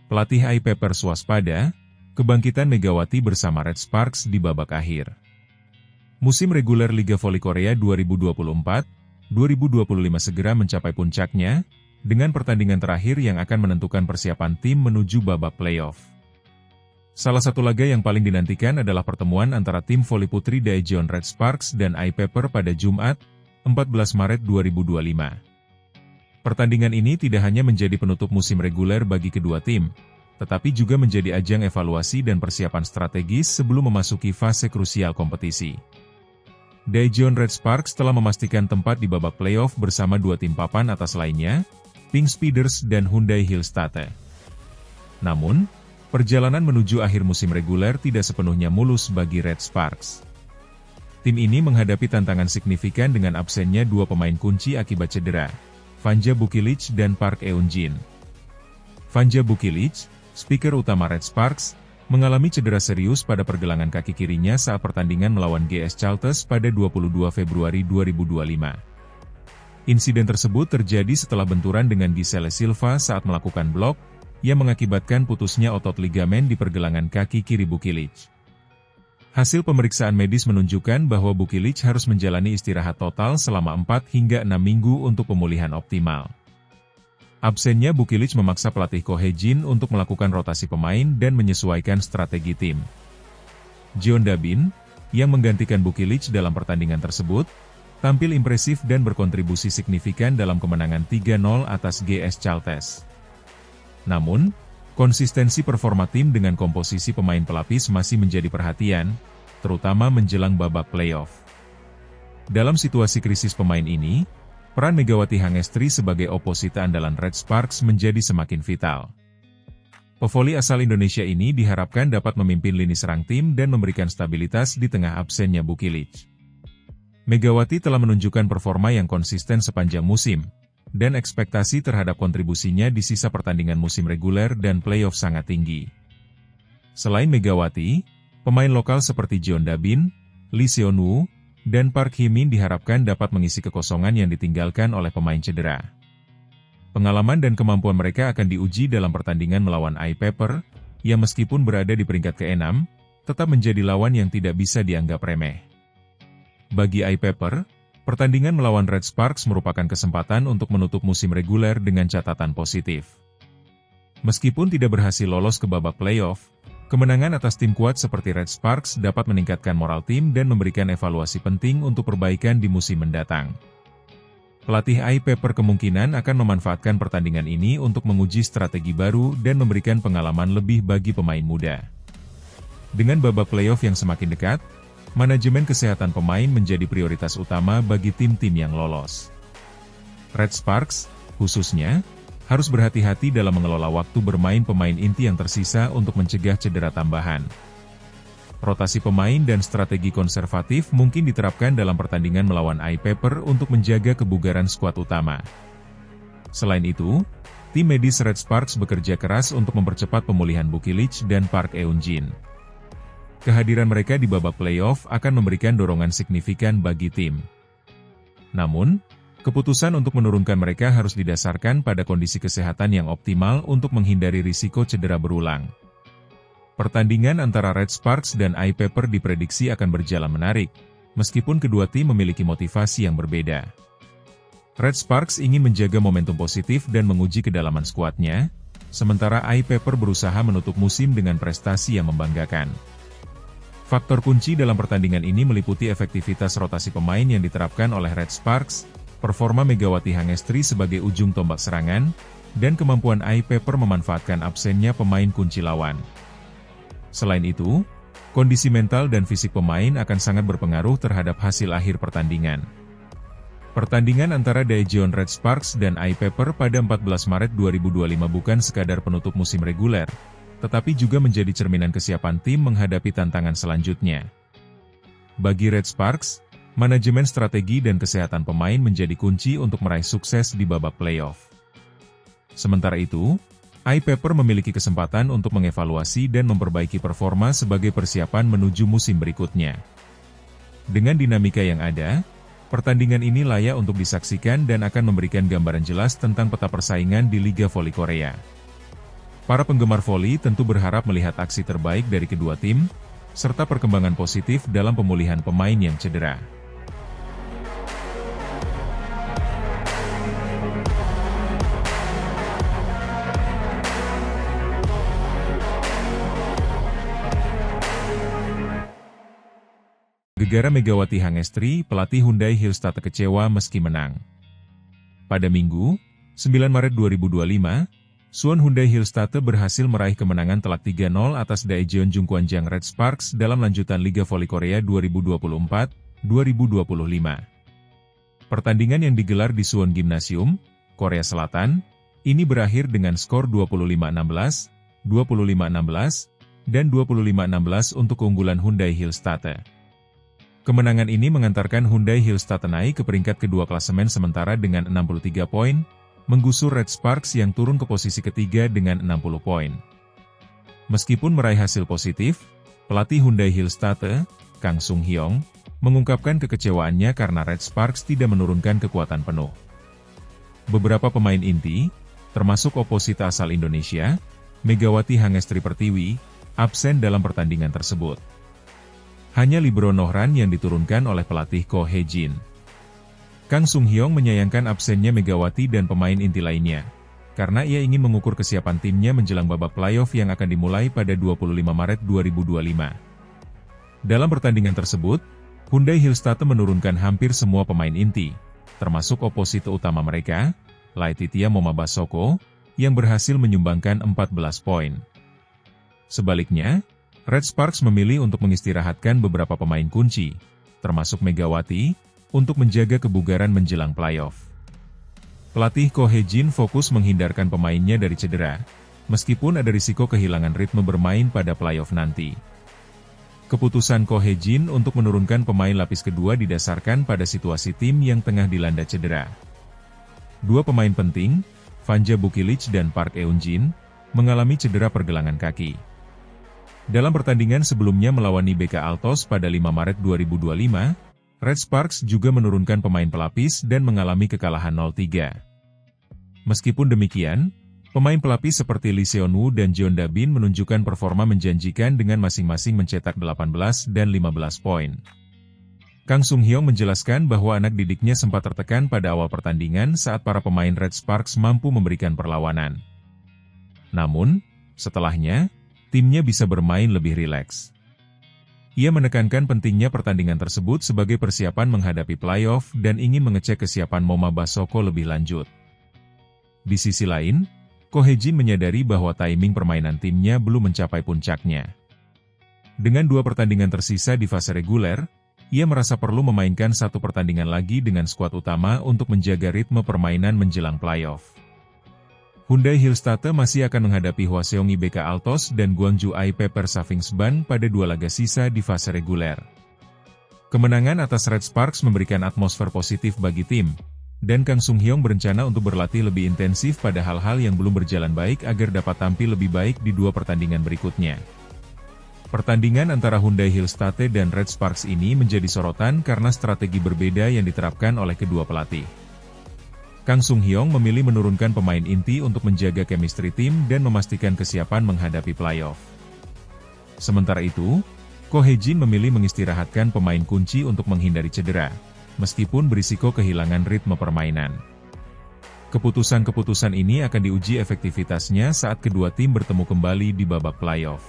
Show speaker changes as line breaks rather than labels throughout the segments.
Pelatih AI Papers waspada, kebangkitan Megawati bersama Red Sparks di babak akhir. Musim reguler Liga Voli Korea 2024-2025 segera mencapai puncaknya, dengan pertandingan terakhir yang akan menentukan persiapan tim menuju babak playoff. Salah satu laga yang paling dinantikan adalah pertemuan antara tim voli putri Daejeon Red Sparks dan AI Paper pada Jumat, 14 Maret 2025. Pertandingan ini tidak hanya menjadi penutup musim reguler bagi kedua tim, tetapi juga menjadi ajang evaluasi dan persiapan strategis sebelum memasuki fase krusial kompetisi. Daejeon Red Sparks telah memastikan tempat di babak playoff bersama dua tim papan atas lainnya, Pink Speeders dan Hyundai Hillstate. Namun, perjalanan menuju akhir musim reguler tidak sepenuhnya mulus bagi Red Sparks. Tim ini menghadapi tantangan signifikan dengan absennya dua pemain kunci akibat cedera, Vanja Bukilic dan Park Eun-jin. Vanja Bukilic, speaker utama Red Sparks, mengalami cedera serius pada pergelangan kaki kirinya saat pertandingan melawan GS Chalters pada 22 Februari 2025. Insiden tersebut terjadi setelah benturan dengan Gisele Silva saat melakukan blok, yang mengakibatkan putusnya otot ligamen di pergelangan kaki kiri Bukilic. Hasil pemeriksaan medis menunjukkan bahwa Bukilic harus menjalani istirahat total selama 4 hingga 6 minggu untuk pemulihan optimal. Absennya Bukilic memaksa pelatih Ko Hae-jin untuk melakukan rotasi pemain dan menyesuaikan strategi tim. Jeon Da-bin, yang menggantikan Bukilic dalam pertandingan tersebut, tampil impresif dan berkontribusi signifikan dalam kemenangan 3-0 atas GS Chalters. Namun, konsistensi performa tim dengan komposisi pemain pelapis masih menjadi perhatian, terutama menjelang babak playoff. Dalam situasi krisis pemain ini, peran Megawati Hangestri sebagai oposita andalan Red Sparks menjadi semakin vital. Pevoli asal Indonesia ini diharapkan dapat memimpin lini serang tim dan memberikan stabilitas di tengah absennya Bukilic. Megawati telah menunjukkan performa yang konsisten sepanjang musim, dan ekspektasi terhadap kontribusinya di sisa pertandingan musim reguler dan playoff sangat tinggi. Selain Megawati, pemain lokal seperti Jeon Da-bin, Lee Seon-woo, dan Park Hee-min diharapkan dapat mengisi kekosongan yang ditinggalkan oleh pemain cedera. Pengalaman dan kemampuan mereka akan diuji dalam pertandingan melawan AI Paper, yang meskipun berada di peringkat ke-6, tetap menjadi lawan yang tidak bisa dianggap remeh. Bagi AI Paper, pertandingan melawan Red Sparks merupakan kesempatan untuk menutup musim reguler dengan catatan positif. Meskipun tidak berhasil lolos ke babak playoff, kemenangan atas tim kuat seperti Red Sparks dapat meningkatkan moral tim dan memberikan evaluasi penting untuk perbaikan di musim mendatang. Pelatih AI Paper kemungkinan akan memanfaatkan pertandingan ini untuk menguji strategi baru dan memberikan pengalaman lebih bagi pemain muda. Dengan babak playoff yang semakin dekat, manajemen kesehatan pemain menjadi prioritas utama bagi tim-tim yang lolos. Red Sparks, khususnya, harus berhati-hati dalam mengelola waktu bermain pemain inti yang tersisa untuk mencegah cedera tambahan. Rotasi pemain dan strategi konservatif mungkin diterapkan dalam pertandingan melawan AI Paper untuk menjaga kebugaran skuad utama. Selain itu, tim medis Red Sparks bekerja keras untuk mempercepat pemulihan Bukilic dan Park Eun-jin. Kehadiran mereka di babak playoff akan memberikan dorongan signifikan bagi tim. Namun, keputusan untuk menurunkan mereka harus didasarkan pada kondisi kesehatan yang optimal untuk menghindari risiko cedera berulang. Pertandingan antara Red Sparks dan AI Paper diprediksi akan berjalan menarik, meskipun kedua tim memiliki motivasi yang berbeda. Red Sparks ingin menjaga momentum positif dan menguji kedalaman skuadnya, sementara AI Paper berusaha menutup musim dengan prestasi yang membanggakan. Faktor kunci dalam pertandingan ini meliputi efektivitas rotasi pemain yang diterapkan oleh Red Sparks, performa Megawati Hangestri sebagai ujung tombak serangan, dan kemampuan AI Paper memanfaatkan absennya pemain kunci lawan. Selain itu, kondisi mental dan fisik pemain akan sangat berpengaruh terhadap hasil akhir pertandingan. Pertandingan antara Daejeon Red Sparks dan AI Paper pada 14 Maret 2025 bukan sekadar penutup musim reguler, tetapi juga menjadi cerminan kesiapan tim menghadapi tantangan selanjutnya. Bagi Red Sparks, manajemen strategi dan kesehatan pemain menjadi kunci untuk meraih sukses di babak playoff. Sementara itu, AI Paper memiliki kesempatan untuk mengevaluasi dan memperbaiki performa sebagai persiapan menuju musim berikutnya. Dengan dinamika yang ada, pertandingan ini layak untuk disaksikan dan akan memberikan gambaran jelas tentang peta persaingan di Liga Voli Korea. Para penggemar voli tentu berharap melihat aksi terbaik dari kedua tim, serta perkembangan positif dalam pemulihan pemain yang cedera. Gegara Megawati Hangestri, pelatih Hyundai Hillstate kecewa meski menang. Pada Minggu, 9 Maret 2025, Suwon Hyundai Hillstate berhasil meraih kemenangan telak 3-0 atas Daejeon Jungkwanjang Red Sparks dalam lanjutan Liga Voli Korea 2024-2025. Pertandingan yang digelar di Suwon Gymnasium, Korea Selatan, ini berakhir dengan skor 25-16, 25-16, dan 25-16 untuk keunggulan Hyundai Hillstate. Kemenangan ini mengantarkan Hyundai Hillstate naik ke peringkat kedua klasemen sementara dengan 63 poin, menggusur Red Sparks yang turun ke posisi ketiga dengan 60 poin. Meskipun meraih hasil positif, pelatih Hyundai Hillstate, Kang Sung Hyong, mengungkapkan kekecewaannya karena Red Sparks tidak menurunkan kekuatan penuh. Beberapa pemain inti, termasuk oposita asal Indonesia, Megawati Hangestri Pertiwi, absen dalam pertandingan tersebut. Hanya Libero Nohran yang diturunkan oleh pelatih Ko Hye-jin. Kang Sung Hyong menyayangkan absennya Megawati dan pemain inti lainnya, karena ia ingin mengukur kesiapan timnya menjelang babak playoff yang akan dimulai pada 25 Maret 2025. Dalam pertandingan tersebut, Hyundai Hillstate menurunkan hampir semua pemain inti, termasuk oposite utama mereka, Laetitia Momabasoko, yang berhasil menyumbangkan 14 poin. Sebaliknya, Red Sparks memilih untuk mengistirahatkan beberapa pemain kunci, termasuk Megawati, untuk menjaga kebugaran menjelang playoff. Pelatih Ko Hye-jin fokus menghindarkan pemainnya dari cedera, meskipun ada risiko kehilangan ritme bermain pada playoff nanti. Keputusan Ko Hye-jin untuk menurunkan pemain lapis kedua didasarkan pada situasi tim yang tengah dilanda cedera. Dua pemain penting, Vanja Bukilic dan Park Eun-jin, mengalami cedera pergelangan kaki. Dalam pertandingan sebelumnya melawan IBK Altos pada 5 Maret 2025, Red Sparks juga menurunkan pemain pelapis dan mengalami kekalahan 0-3. Meskipun demikian, pemain pelapis seperti Lee Seon-woo dan Jeon Da-bin menunjukkan performa menjanjikan dengan masing-masing mencetak 18 dan 15 poin. Kang Sung Hyong menjelaskan bahwa anak didiknya sempat tertekan pada awal pertandingan saat para pemain Red Sparks mampu memberikan perlawanan. Namun, setelahnya, timnya bisa bermain lebih rileks. Ia menekankan pentingnya pertandingan tersebut sebagai persiapan menghadapi playoff dan ingin mengecek kesiapan Momabasoko lebih lanjut. Di sisi lain, Ko Hye-jin menyadari bahwa timing permainan timnya belum mencapai puncaknya. Dengan 2 pertandingan tersisa di fase reguler, ia merasa perlu memainkan 1 pertandingan lagi dengan skuad utama untuk menjaga ritme permainan menjelang playoff. Hyundai Hillstate masih akan menghadapi Hwaseong IBK Altos dan Gwangju IP Persafingsban pada 2 laga sisa di fase reguler. Kemenangan atas Red Sparks memberikan atmosfer positif bagi tim, dan Kang Sung Hyong berencana untuk berlatih lebih intensif pada hal-hal yang belum berjalan baik agar dapat tampil lebih baik di 2 pertandingan berikutnya. Pertandingan antara Hyundai Hillstate dan Red Sparks ini menjadi sorotan karena strategi berbeda yang diterapkan oleh kedua pelatih. Kang Sung Hyong memilih menurunkan pemain inti untuk menjaga chemistry tim dan memastikan kesiapan menghadapi playoff. Sementara itu, Ko Hye-jin memilih mengistirahatkan pemain kunci untuk menghindari cedera, meskipun berisiko kehilangan ritme permainan. Keputusan-keputusan ini akan diuji efektivitasnya saat kedua tim bertemu kembali di babak playoff.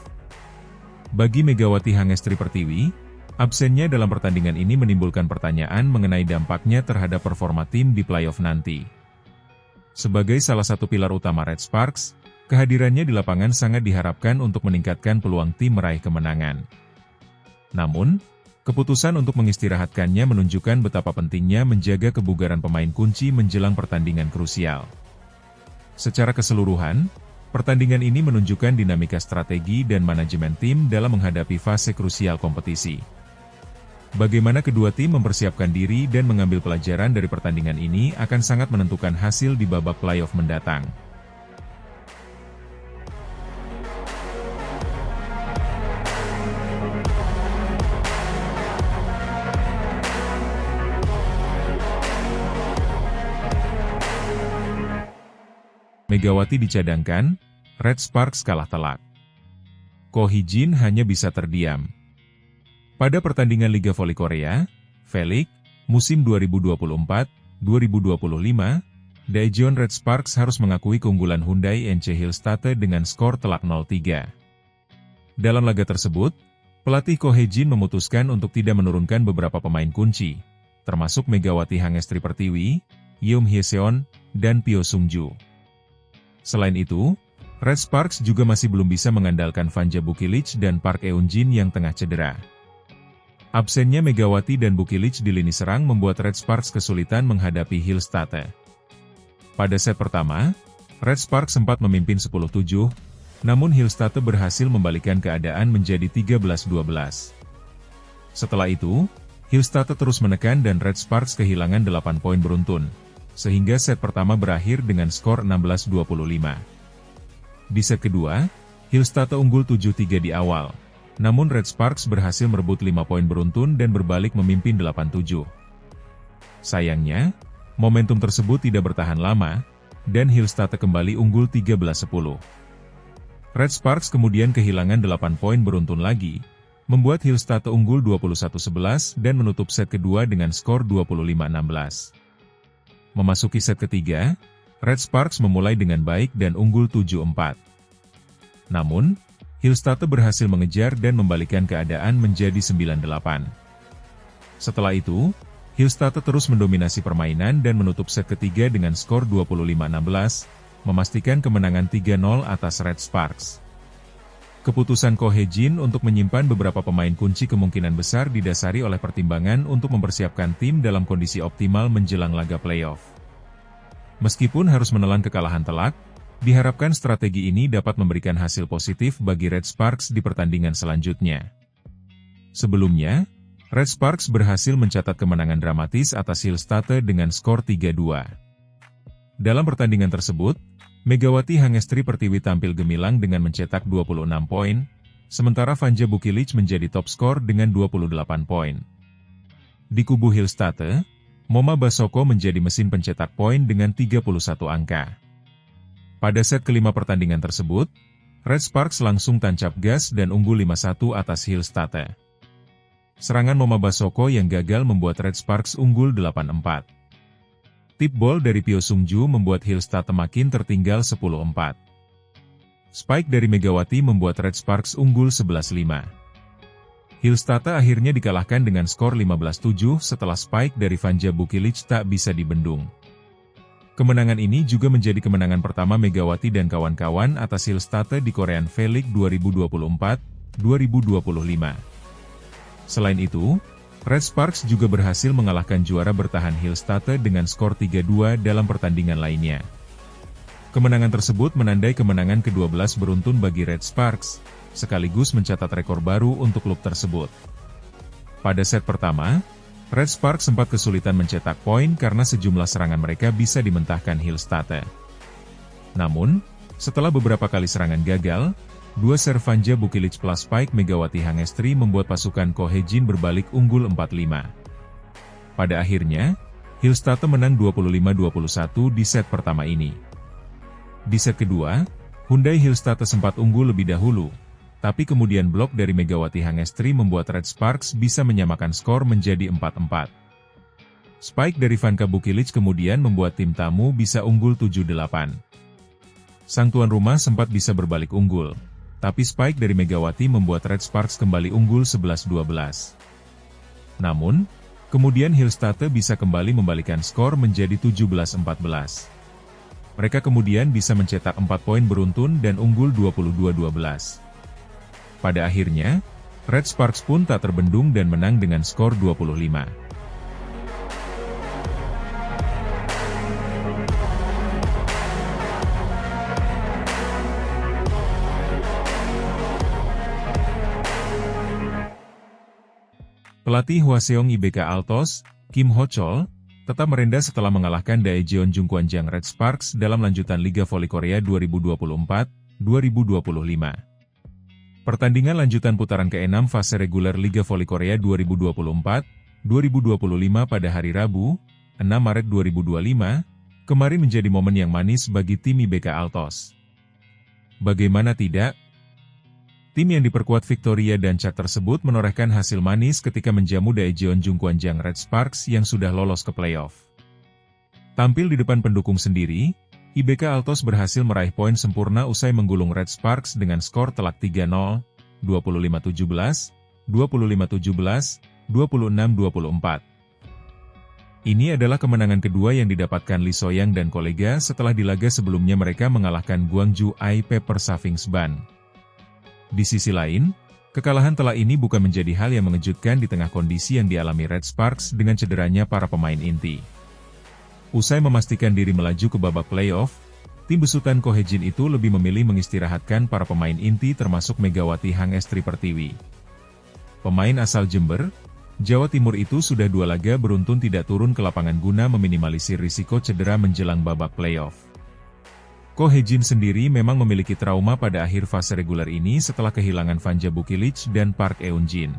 Bagi Megawati Hangestri Pertiwi, absennya dalam pertandingan ini menimbulkan pertanyaan mengenai dampaknya terhadap performa tim di playoff nanti. Sebagai salah satu pilar utama Red Sparks, kehadirannya di lapangan sangat diharapkan untuk meningkatkan peluang tim meraih kemenangan. Namun, keputusan untuk mengistirahatkannya menunjukkan betapa pentingnya menjaga kebugaran pemain kunci menjelang pertandingan krusial. Secara keseluruhan, pertandingan ini menunjukkan dinamika strategi dan manajemen tim dalam menghadapi fase krusial kompetisi. Bagaimana kedua tim mempersiapkan diri dan mengambil pelajaran dari pertandingan ini akan sangat menentukan hasil di babak playoff mendatang. Megawati dicadangkan, Red Sparks kalah telak. Ko Hee-jin hanya bisa terdiam. Pada pertandingan Liga Voli Korea, V-League, musim 2024-2025, Daejeon Red Sparks harus mengakui keunggulan Hyundai NC Hillstatte dengan skor telak 0-3. Dalam laga tersebut, pelatih Ko Hee-jin memutuskan untuk tidak menurunkan beberapa pemain kunci, termasuk Megawati Hangestri Pertiwi, Yeom Hye-seon, dan Pyo Sung-ju. Selain itu, Red Sparks juga masih belum bisa mengandalkan Vanja Bukilic dan Park Eun-jin yang tengah cedera. Absennya Megawati dan Bukilic di lini serang membuat Red Sparks kesulitan menghadapi Hillstatte. Pada set pertama, Red Sparks sempat memimpin 10-7, namun Hillstatte berhasil membalikkan keadaan menjadi 13-12. Setelah itu, Hillstatte terus menekan dan Red Sparks kehilangan 8 poin beruntun, sehingga set pertama berakhir dengan skor 16-25. Di set kedua, Hillstatte unggul 7-3 di awal, namun Red Sparks berhasil merebut 5 poin beruntun dan berbalik memimpin 8-7. Sayangnya, momentum tersebut tidak bertahan lama, dan Hillstatte kembali unggul 13-10. Red Sparks kemudian kehilangan 8 poin beruntun lagi, membuat Hillstatte unggul 21-11 dan menutup set kedua dengan skor 25-16. Memasuki set ketiga, Red Sparks memulai dengan baik dan unggul 7-4. Namun, Hillstatte berhasil mengejar dan membalikkan keadaan menjadi 9-8. Setelah itu, Hillstatte terus mendominasi permainan dan menutup set ketiga dengan skor 25-16, memastikan kemenangan 3-0 atas Red Sparks. Keputusan Ko Hee-jin untuk menyimpan beberapa pemain kunci kemungkinan besar didasari oleh pertimbangan untuk mempersiapkan tim dalam kondisi optimal menjelang laga playoff. Meskipun harus menelan kekalahan telak, diharapkan strategi ini dapat memberikan hasil positif bagi Red Sparks di pertandingan selanjutnya. Sebelumnya, Red Sparks berhasil mencatat kemenangan dramatis atas Hillstatte dengan skor 3-2. Dalam pertandingan tersebut, Megawati Hangestri Pertiwi tampil gemilang dengan mencetak 26 poin, sementara Vanja Bukilic menjadi top skor dengan 28 poin. Di kubu Hillstatte, Moma Basoko menjadi mesin pencetak poin dengan 31 angka. Pada set kelima pertandingan tersebut, Red Sparks langsung tancap gas dan unggul 5-1 atas Hillstatte. Serangan Moma Basoko yang gagal membuat Red Sparks unggul 8-4. Tip ball dari Pyo Sung-ju membuat Hillstatte makin tertinggal 10-4. Spike dari Megawati membuat Red Sparks unggul 11-5. Hillstatte akhirnya dikalahkan dengan skor 15-7 setelah spike dari Vanja Bukilic tak bisa dibendung. Kemenangan ini juga menjadi kemenangan pertama Megawati dan kawan-kawan atas Hillstatte di Korean V-League 2024-2025. Selain itu, Red Sparks juga berhasil mengalahkan juara bertahan Hillstatte dengan skor 3-2 dalam pertandingan lainnya. Kemenangan tersebut menandai kemenangan ke-12 beruntun bagi Red Sparks, sekaligus mencatat rekor baru untuk klub tersebut. Pada set pertama, Red Sparks sempat kesulitan mencetak poin karena sejumlah serangan mereka bisa dimentahkan Hillstatte. Namun, setelah beberapa kali serangan gagal, dua serve Vanja Bukilic plus spike Megawati Hangestri membuat pasukan Ko Hee-jin berbalik unggul 4-5. Pada akhirnya, Hillstatte menang 25-21 di set pertama ini. Di set kedua, Hyundai Hillstatte sempat unggul lebih dahulu, tapi kemudian blok dari Megawati Hangestri membuat Red Sparks bisa menyamakan skor menjadi 4-4. Spike dari Vanka Bukilic kemudian membuat tim tamu bisa unggul 7-8. Sang tuan rumah sempat bisa berbalik unggul, tapi spike dari Megawati membuat Red Sparks kembali unggul 11-12. Namun, kemudian Hillstatte bisa kembali membalikkan skor menjadi 17-14. Mereka kemudian bisa mencetak 4 poin beruntun dan unggul 22-12. Pada akhirnya, Red Sparks pun tak terbendung dan menang dengan skor 25. Pelatih Hwaseong IBK Altos, Kim Ho-chol, tetap merendah setelah mengalahkan Daejeon Jungkwanjang Red Sparks dalam lanjutan Liga Voli Korea 2024-2025. Pertandingan lanjutan putaran ke-6 fase reguler Liga Voli Korea 2024-2025 pada hari Rabu, 6 Maret 2025, kemarin menjadi momen yang manis bagi tim IBK Altos. Bagaimana tidak? Tim yang diperkuat Victoria dan Chuck tersebut menorehkan hasil manis ketika menjamu Daejeon Jungkwanjang Red Sparks yang sudah lolos ke playoff. Tampil di depan pendukung sendiri, IBK Altos berhasil meraih poin sempurna usai menggulung Red Sparks dengan skor telak 3-0, 25-17, 25-17, 26-24. Ini adalah kemenangan kedua yang didapatkan Lee Soyang dan kolega setelah di laga sebelumnya mereka mengalahkan Gwangju IP Persavings Ban. Di sisi lain, kekalahan telak ini bukan menjadi hal yang mengejutkan di tengah kondisi yang dialami Red Sparks dengan cederanya para pemain inti. Usai memastikan diri melaju ke babak playoff, tim besutan Ko Hee-jin itu lebih memilih mengistirahatkan para pemain inti termasuk Megawati Hangestri Pertiwi. Pemain asal Jember, Jawa Timur itu sudah 2 laga beruntun tidak turun ke lapangan guna meminimalisir risiko cedera menjelang babak playoff. Ko Hee-jin sendiri memang memiliki trauma pada akhir fase reguler ini setelah kehilangan Vanja Bukilic dan Park Eun-jin.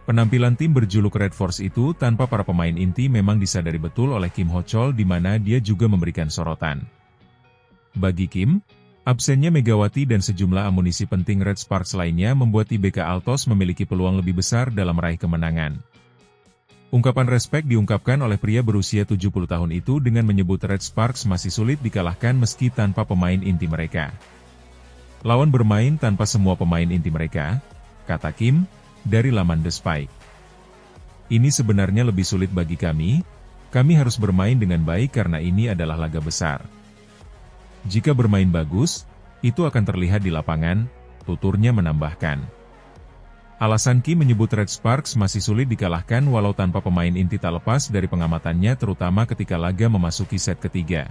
Penampilan tim berjuluk Red Force itu tanpa para pemain inti memang disadari betul oleh Kim Ho-chol di mana dia juga memberikan sorotan. Bagi Kim, absennya Megawati dan sejumlah amunisi penting Red Sparks lainnya membuat IBK Altos memiliki peluang lebih besar dalam meraih kemenangan. Ungkapan respek diungkapkan oleh pria berusia 70 tahun itu dengan menyebut Red Sparks masih sulit dikalahkan meski tanpa pemain inti mereka. Lawan bermain tanpa semua pemain inti mereka, kata Kim, dari laman The Spike. Ini sebenarnya lebih sulit bagi kami harus bermain dengan baik karena ini adalah laga besar. Jika bermain bagus, itu akan terlihat di lapangan, tuturnya menambahkan. Alasan Kim menyebut Red Sparks masih sulit dikalahkan walau tanpa pemain inti tak lepas dari pengamatannya terutama ketika laga memasuki set ketiga.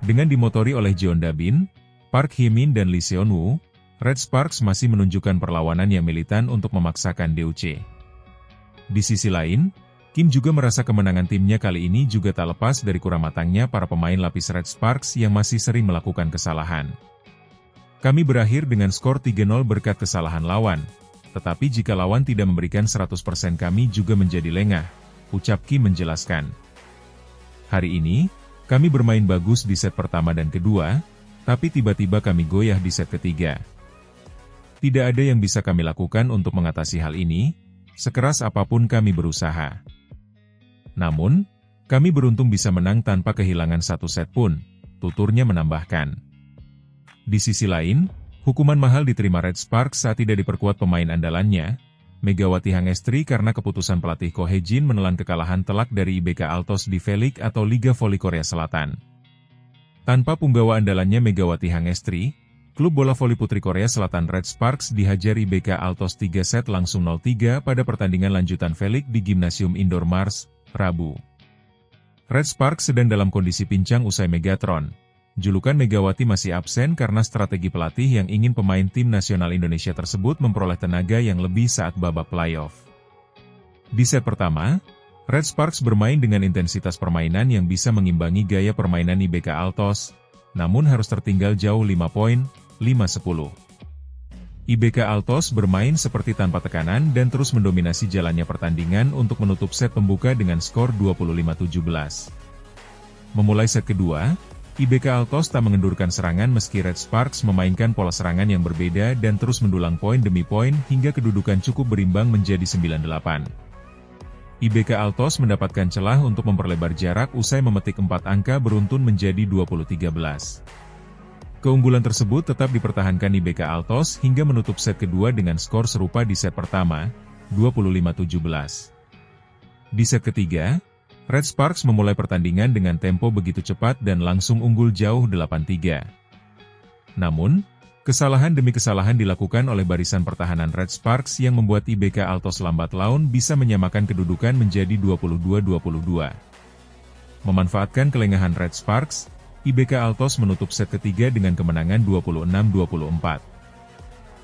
Dengan dimotori oleh Jeon Da-bin, Park Hee-min dan Lee Seon-woo, Red Sparks masih menunjukkan perlawanan yang militan untuk memaksakan DOC. Di sisi lain, Kim juga merasa kemenangan timnya kali ini juga tak lepas dari kurang matangnya para pemain lapis Red Sparks yang masih sering melakukan kesalahan. Kami berakhir dengan skor 3-0 berkat kesalahan lawan. Tetapi jika lawan tidak memberikan 100% kami juga menjadi lengah, ucap Kim menjelaskan. Hari ini, kami bermain bagus di set pertama dan kedua, tapi tiba-tiba kami goyah di set ketiga. Tidak ada yang bisa kami lakukan untuk mengatasi hal ini, sekeras apapun kami berusaha. Namun, kami beruntung bisa menang tanpa kehilangan 1 set pun, tuturnya menambahkan. Di sisi lain, hukuman mahal diterima Red Sparks saat tidak diperkuat pemain andalannya, Megawati Hangestri karena keputusan pelatih Ko Hee-jin menelan kekalahan telak dari IBK Altos di V-League atau Liga Voli Korea Selatan. Tanpa punggawa andalannya Megawati Hangestri, klub bola voli putri Korea Selatan Red Sparks dihajar IBK Altos 3 set langsung 0-3 pada pertandingan lanjutan V-League di Gimnasium Indoor Mars, Rabu. Red Sparks sedang dalam kondisi pincang usai Megatron. Julukan Megawati masih absen karena strategi pelatih yang ingin pemain tim nasional Indonesia tersebut memperoleh tenaga yang lebih saat babak playoff. Di set pertama, Red Sparks bermain dengan intensitas permainan yang bisa mengimbangi gaya permainan IBK Altos, namun harus tertinggal jauh 5 poin, 5-10. IBK Altos bermain seperti tanpa tekanan dan terus mendominasi jalannya pertandingan untuk menutup set pembuka dengan skor 25-17. Memulai set kedua, IBK Altos tak mengendurkan serangan meski Red Sparks memainkan pola serangan yang berbeda dan terus mendulang poin demi poin hingga kedudukan cukup berimbang menjadi 9-8. IBK Altos mendapatkan celah untuk memperlebar jarak usai memetik 4 angka beruntun menjadi 20-13. Keunggulan tersebut tetap dipertahankan IBK Altos hingga menutup set kedua dengan skor serupa di set pertama, 25-17. Di set ketiga, Red Sparks memulai pertandingan dengan tempo begitu cepat dan langsung unggul jauh 8-3. Namun, kesalahan demi kesalahan dilakukan oleh barisan pertahanan Red Sparks yang membuat IBK Altos lambat laun bisa menyamakan kedudukan menjadi 22-22. Memanfaatkan kelengahan Red Sparks, IBK Altos menutup set ketiga dengan kemenangan 26-24.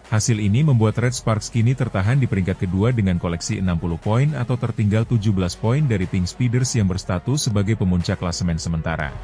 Hasil ini membuat Red Sparks kini tertahan di peringkat kedua dengan koleksi 60 poin atau tertinggal 17 poin dari Pink Speeders yang berstatus sebagai pemuncak klasemen sementara.